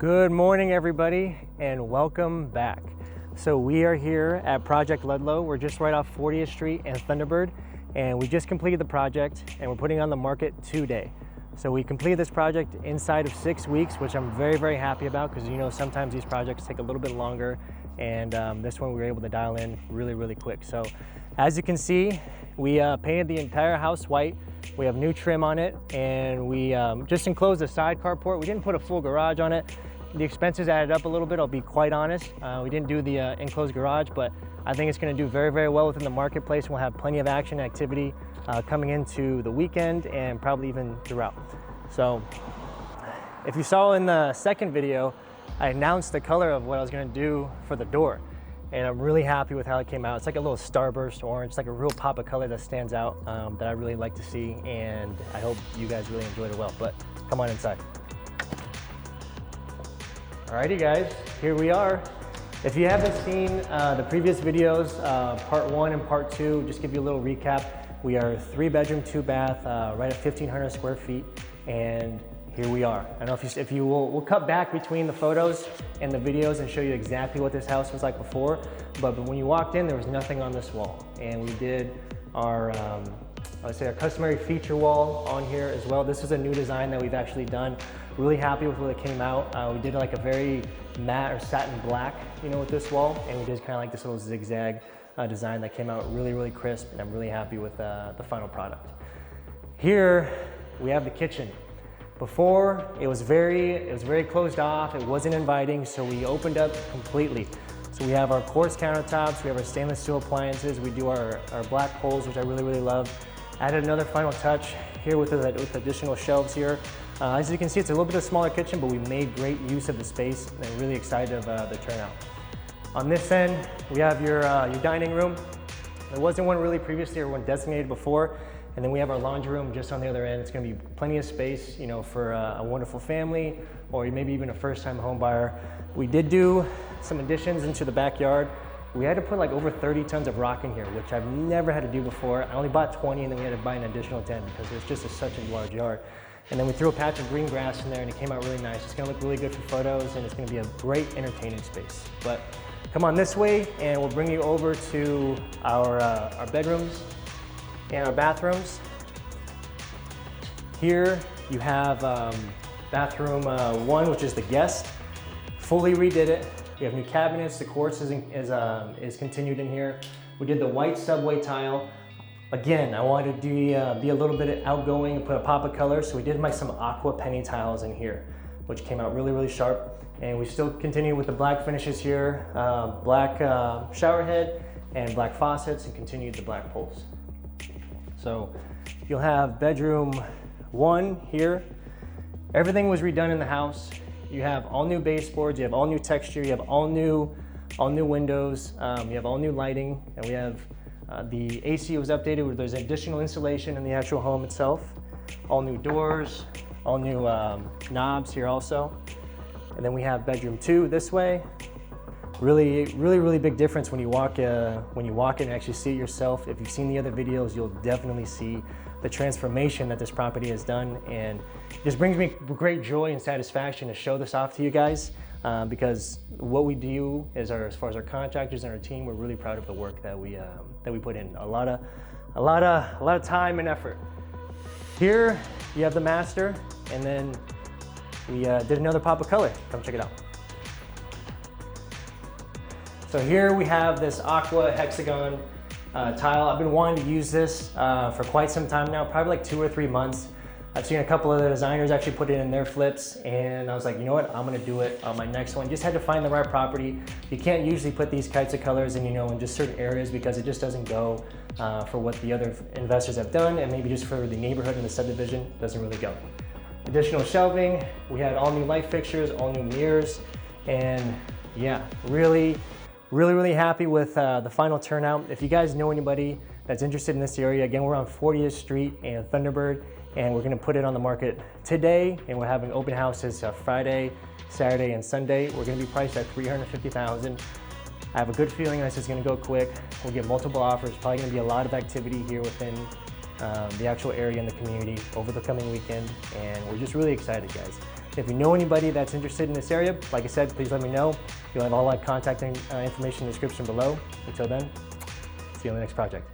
Good morning, everybody, and welcome back. So we are here at Project Ludlow. We're just right off 40th Street and Thunderbird, and we just completed the project and we're putting it on the market today. So we completed this project inside of 6 weeks, which I'm very, very happy about because sometimes these projects take a little bit longer, and this one we were able to dial in really, really quick. So as you can see, we painted the entire house white. We have new trim on it, and we just enclosed the side carport. We didn't put a full garage on it. The expenses added up a little bit, I'll be quite honest. We didn't do the enclosed garage, but I think it's gonna do very, very well within the marketplace. We'll have plenty of action activity coming into the weekend and probably even throughout. So if you saw in the second video, I announced the color of what I was gonna do for the door. And I'm really happy with how it came out. It's like a little starburst orange. It's like a real pop of color that stands out that I really like to see. And I hope you guys really enjoyed it well, but come on inside. Alrighty guys, here we are. If you haven't seen the previous videos, part 1 and part 2, just give you a little recap. We are 3-bedroom, 2-bath, right at 1,500 square feet, and here we are. I don't know if you will, we'll cut back between the photos and the videos and show you exactly what this house was like before, but when you walked in, there was nothing on this wall. And we did our, I would say our customary feature wall on here as well. This is a new design that we've actually done. Really happy with what it came out. We did like a very matte or satin black, with this wall, and we did kind of like this little zigzag design that came out really, really crisp, and I'm really happy with the final product. Here we have the kitchen. Before, it was very closed off, it wasn't inviting, so we opened up completely. So we have our quartz countertops, we have our stainless steel appliances, we do our black poles, which I really, really love. Added another final touch here with additional shelves here. As you can see, it's a little bit of a smaller kitchen, but we made great use of the space, and I'm really excited of the turnout. On this end, we have your dining room. There wasn't one really previously or one designated before. And then we have our laundry room just on the other end. It's gonna be plenty of space, for a wonderful family, or maybe even a first-time home buyer. We did do some additions into the backyard. We had to put like over 30 tons of rock in here, which I've never had to do before. I only bought 20, and then we had to buy an additional 10 because it's just such a large yard. And then we threw a patch of green grass in there, and it came out really nice. It's gonna look really good for photos, and it's gonna be a great entertaining space. But come on this way, and we'll bring you over to our bedrooms and our bathrooms. Here you have bathroom 1, which is the guest. Fully redid it. We have new cabinets. The quartz is continued in here. We did the white subway tile. Again, I wanted to be a little bit outgoing and put a pop of color, so we did some aqua penny tiles in here, which came out really, really sharp. And we still continue with the black finishes here, black shower head and black faucets, and continued the black poles. So you'll have bedroom 1 here. Everything was redone in the house. You have all new baseboards, you have all new texture, you have all new windows, you have all new lighting, and we have the AC was updated where there's additional insulation in the actual home itself. All new doors, all new knobs here also. And then we have bedroom 2 this way. Really, really, really big difference when you walk in and actually see it yourself. If you've seen the other videos, you'll definitely see the transformation that this property has done, and it just brings me great joy and satisfaction to show this off to you guys because what we do is as far as our contractors and our team, we're really proud of the work that we put in. A lot of time and effort. Here you have the master, and then we did another pop of color. Come check it out. So here we have this aqua hexagon tile. I've been wanting to use this for quite some time now, probably like 2 or 3 months. I've seen a couple of the designers actually put it in their flips, and I was like, you know what, I'm gonna do it on my next one. Just had to find the right property. You can't usually put these types of colors in, in just certain areas because it just doesn't go for what the other investors have done, and maybe just for the neighborhood and the subdivision, doesn't really go. Additional shelving, we had all new light fixtures, all new mirrors, and yeah, really happy with the final turnout. If you guys know anybody that's interested in this area, again, we're on 40th Street and Thunderbird, and we're gonna put it on the market today, and we're having open houses Friday, Saturday, and Sunday. We're gonna be priced at $350,000. I have a good feeling this is gonna go quick. We'll get multiple offers, probably gonna be a lot of activity here within the actual area and the community over the coming weekend, and we're just really excited, guys. If you know anybody that's interested in this area, like I said, please let me know. You'll have all my contact information in the description below. Until then, see you on the next project.